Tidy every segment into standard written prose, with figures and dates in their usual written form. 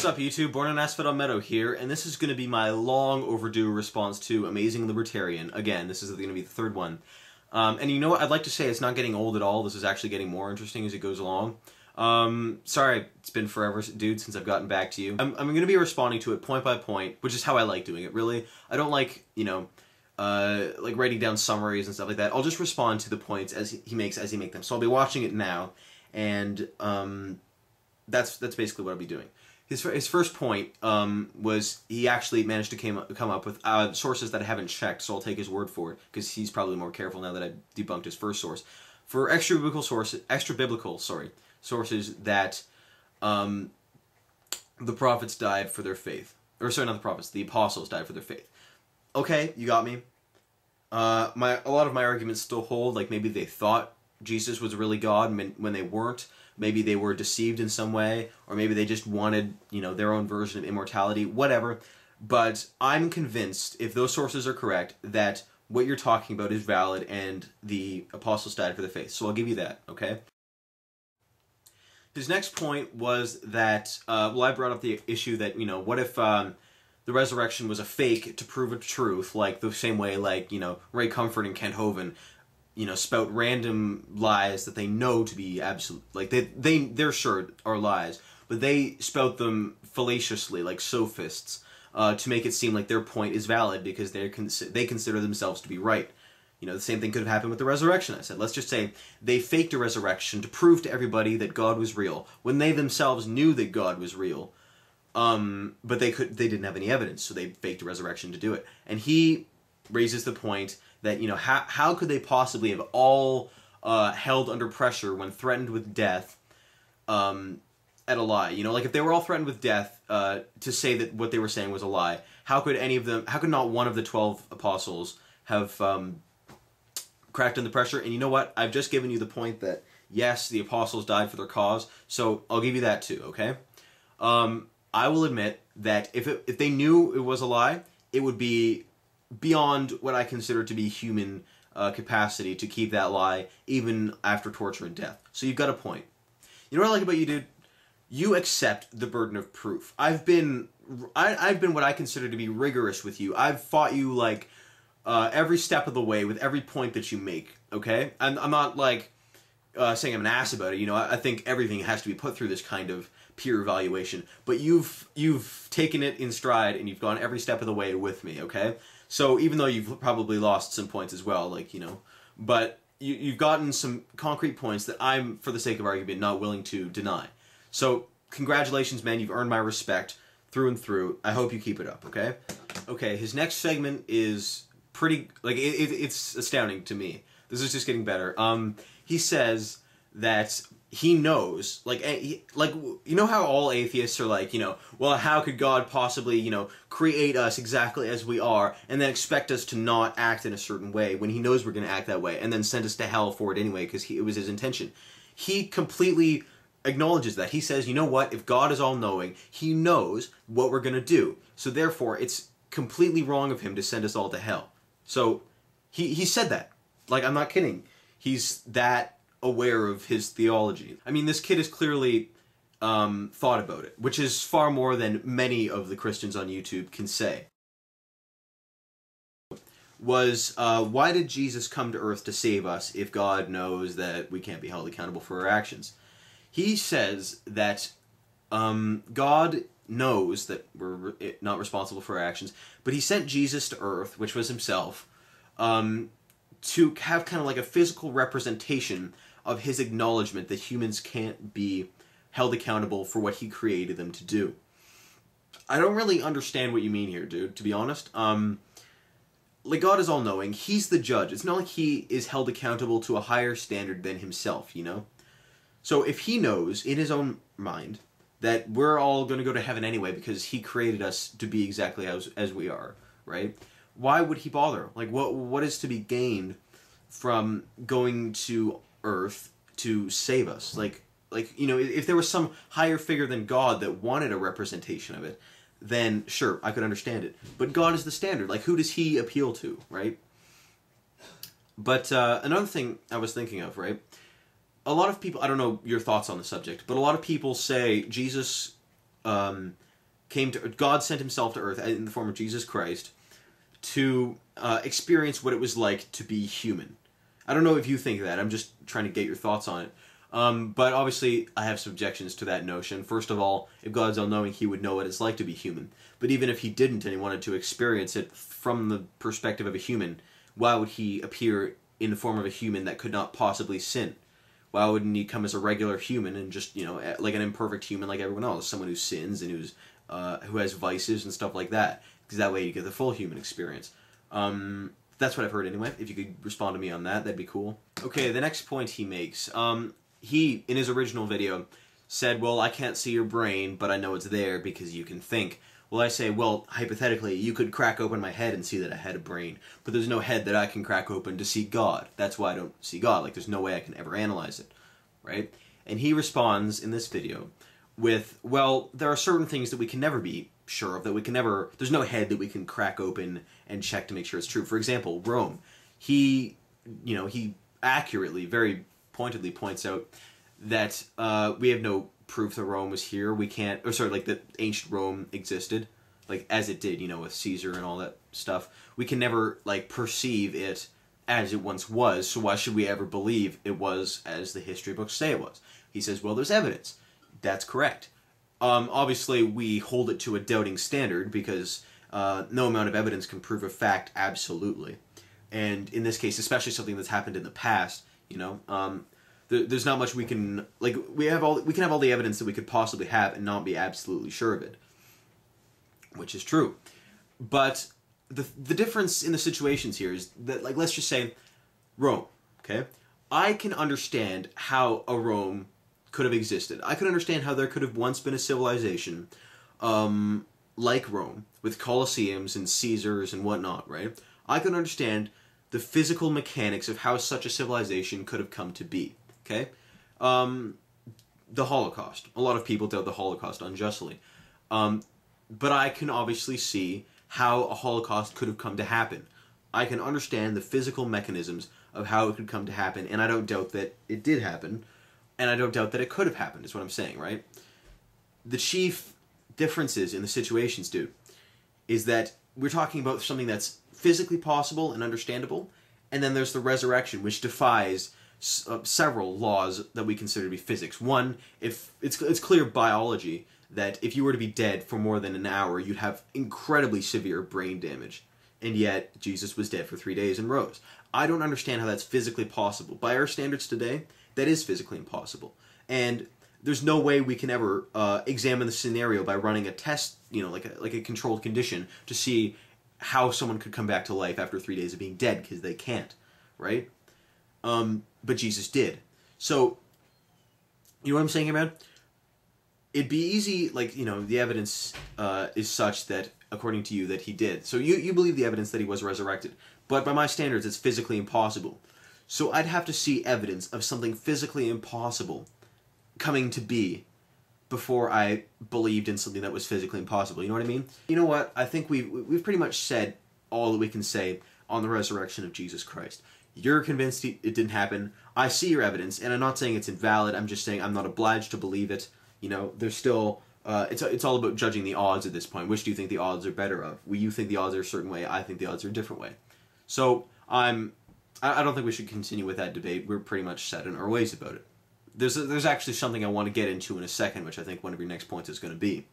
up, YouTube? Born on Asphalt Meadow here, and this is going to be my long overdue response to Amazing Libertarian. Again, this is going to be the third one. And you know what? I'd like to say it's not getting old at all. This is actually getting more interesting as it goes along. Sorry, it's been forever, dude, since I've gotten back to you. I'm going to be responding to it point by point, which is how I like doing it, really. I don't like, you know, like writing down summaries and stuff like that. I'll just respond to the points as he makes them. So I'll be watching it now, and that's basically what I'll be doing. His first point was he actually managed to come up with sources that I haven't checked, so I'll take his word for it, because he's probably more careful now that I've debunked his first source. For extra biblical sources that the prophets died for their faith. Or sorry, not the prophets, the apostles died for their faith. Okay, you got me. A lot of my arguments still hold, like maybe they thought Jesus was really God when they weren't. Maybe they were deceived in some way, or maybe they just wanted, you know, their own version of immortality, whatever. But I'm convinced, if those sources are correct, that what you're talking about is valid and the apostles died for the faith. So I'll give you that, okay? His next point was that, well, I brought up the issue that, you know, what if the resurrection was a fake to prove a truth, like the same way, like, you know, Ray Comfort and Kent Hovind, you know, spout random lies that they know to be absolute, like they're sure are lies, but they spout them fallaciously, like sophists, to make it seem like their point is valid because they consider themselves to be right. You know, the same thing could have happened with the resurrection. I said, let's just say they faked a resurrection to prove to everybody that God was real when they themselves knew that God was real, but they didn't have any evidence, so they faked a resurrection to do it. And he raises the point that, you know, how could they possibly have all held under pressure when threatened with death at a lie? You know, like if they were all threatened with death to say that what they were saying was a lie, how could not one of the 12 apostles have cracked under pressure? And you know what? I've just given you the point that, yes, the apostles died for their cause, so I'll give you that too, okay? I will admit that if they knew it was a lie, it would be beyond what I consider to be human capacity to keep that lie even after torture and death. So you've got a point. You know what I like about you, dude? You accept the burden of proof. I've been what I consider to be rigorous with you. I've fought you like every step of the way with every point that you make. Okay, I'm not like saying I'm an ass about it. You know, I think everything has to be put through this kind of peer evaluation. But you've taken it in stride and you've gone every step of the way with me. Okay. So even though you've probably lost some points as well, like, you know, but you've gotten some concrete points that I'm, for the sake of argument, not willing to deny. So congratulations, man. You've earned my respect through and through. I hope you keep it up, okay? Okay, his next segment is pretty, like, it's astounding to me. This is just getting better. He says that he knows, like, you know how all atheists are like, you know, well, how could God possibly, you know, create us exactly as we are and then expect us to not act in a certain way when he knows we're going to act that way and then send us to hell for it anyway because it was his intention. He completely acknowledges that. He says, you know what, if God is all-knowing, he knows what we're going to do. So therefore, it's completely wrong of him to send us all to hell. So he said that. Like, I'm not kidding. He's that aware of his theology. I mean, this kid has clearly thought about it, which is far more than many of the Christians on YouTube can say. Was, why did Jesus come to earth to save us if God knows that we can't be held accountable for our actions? He says that God knows that we're not responsible for our actions, but he sent Jesus to earth, which was himself, to have kind of like a physical representation of his acknowledgement that humans can't be held accountable for what he created them to do. I don't really understand what you mean here, dude, to be honest. Like, God is all-knowing. He's the judge. It's not like he is held accountable to a higher standard than himself, you know? So if he knows in his own mind that we're all going to go to heaven anyway because he created us to be exactly as we are, right? Why would he bother? Like, what is to be gained from going to earth to save us? Like, you know, if there was some higher figure than God that wanted a representation of it, then sure, I could understand it. But God is the standard. Like, who does he appeal to, right? But another thing I was thinking of, right? A lot of people, I don't know your thoughts on the subject, but a lot of people say Jesus God sent himself to earth in the form of Jesus Christ to experience what it was like to be human. I don't know if you think that. I'm just trying to get your thoughts on it. But obviously, I have some objections to that notion. First of all, if God's all-knowing, he would know what it's like to be human. But even if he didn't and he wanted to experience it from the perspective of a human, why would he appear in the form of a human that could not possibly sin? Why wouldn't he come as a regular human and just, like an imperfect human like everyone else, someone who sins and who has vices and stuff like that? Because that way you get the full human experience. That's what I've heard anyway. If you could respond to me on that, that'd be cool. Okay, the next point he makes. He, in his original video, said, well, I can't see your brain, but I know it's there because you can think. Well, I say, well, hypothetically, you could crack open my head and see that I had a brain, but there's no head that I can crack open to see God. That's why I don't see God. Like, there's no way I can ever analyze it, right? And he responds in this video with, well, there are certain things that we can never be sure of, that we can never, there's no head that we can crack open and check to make sure it's true. For example, Rome. He accurately, very pointedly points out that we have no proof that Rome was here. We can't, or sorry, like that ancient Rome existed, like as it did, with Caesar and all that stuff. We can never like perceive it as it once was, so why should we ever believe it was as the history books say it was? He says, well, there's evidence. That's correct. Obviously, we hold it to a doubting standard because no amount of evidence can prove a fact absolutely. And in this case, especially something that's happened in the past, there's not much we can, like, we can have all the evidence that we could possibly have and not be absolutely sure of it, which is true. But the difference in the situations here is that, like, let's just say Rome, okay? I can understand how a Rome could have existed. I could understand how there could have once been a civilization like Rome, with Colosseums and Caesars and whatnot, right? I could understand the physical mechanics of how such a civilization could have come to be, okay? The Holocaust. A lot of people doubt the Holocaust unjustly. But I can obviously see how a Holocaust could have come to happen. I can understand the physical mechanisms of how it could come to happen, and I don't doubt that it did happen, and I don't doubt that it could have happened, is what I'm saying, right? The chief differences in the situations, dude, is that we're talking about something that's physically possible and understandable, and then there's the resurrection, which defies several laws that we consider to be physics. One, if it's clear biology that if you were to be dead for more than an hour, you'd have incredibly severe brain damage. And yet, Jesus was dead for 3 days and rose. I don't understand how that's physically possible. By our standards today, that is physically impossible. And there's no way we can ever examine the scenario by running a test, like a controlled condition, to see how someone could come back to life after 3 days of being dead, because they can't, right? But Jesus did. So, you know what I'm saying here, man? It'd be easy, like, the evidence is such that, according to you, that he did. So you believe the evidence that he was resurrected. But by my standards, it's physically impossible. So I'd have to see evidence of something physically impossible coming to be before I believed in something that was physically impossible. You know what I mean? You know what? I think we've pretty much said all that we can say on the resurrection of Jesus Christ. You're convinced it didn't happen. I see your evidence, and I'm not saying it's invalid. I'm just saying I'm not obliged to believe it. There's still... it's all about judging the odds at this point. Which do you think the odds are better of? You think the odds are a certain way. I think the odds are a different way. So I don't think we should continue with that debate. We're pretty much set in our ways about it. There's actually something I want to get into in a second, which I think one of your next points is going to be.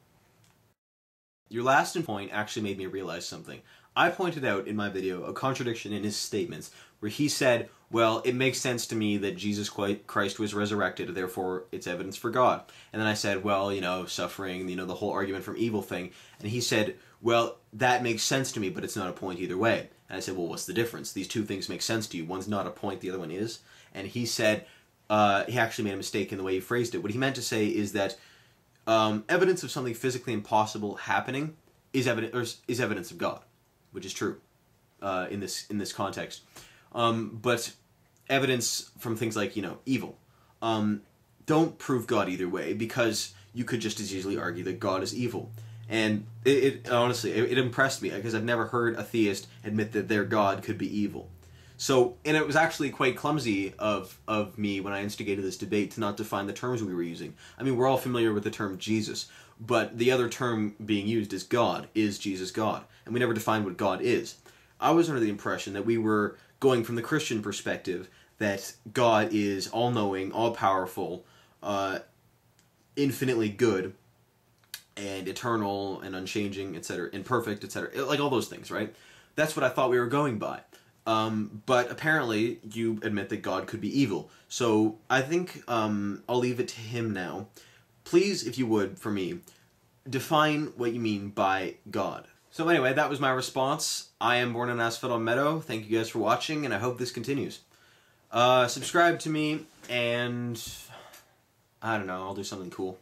Your last point actually made me realize something. I pointed out in my video a contradiction in his statements where he said, well, it makes sense to me that Jesus Christ was resurrected, therefore it's evidence for God. And then I said, well, suffering, the whole argument from evil thing. And he said, well, that makes sense to me, but it's not a point either way. And I said, well, what's the difference? These two things make sense to you. One's not a point, the other one is. And he said, he actually made a mistake in the way he phrased it. What he meant to say is that evidence of something physically impossible happening is evidence of God, which is true in this context. But evidence from things like, evil, don't prove God either way, because you could just as easily argue that God is evil. And it honestly, it impressed me, because I've never heard a theist admit that their God could be evil. So, and it was actually quite clumsy of me when I instigated this debate to not define the terms we were using. I mean, we're all familiar with the term Jesus. but the other term being used is God. Is Jesus God? And we never defined what God is. I was under the impression that we were going from the Christian perspective, that God is all-knowing, all-powerful, infinitely good, and eternal, and unchanging, etc., and perfect, etc., like all those things, right? That's what I thought we were going by. But apparently, you admit that God could be evil. So I think I'll leave it to him now. Please, if you would, for me, define what you mean by God. So anyway, that was my response. I am Born in Asphodel Meadow. Thank you guys for watching, and I hope this continues. Subscribe to me, and I don't know, I'll do something cool.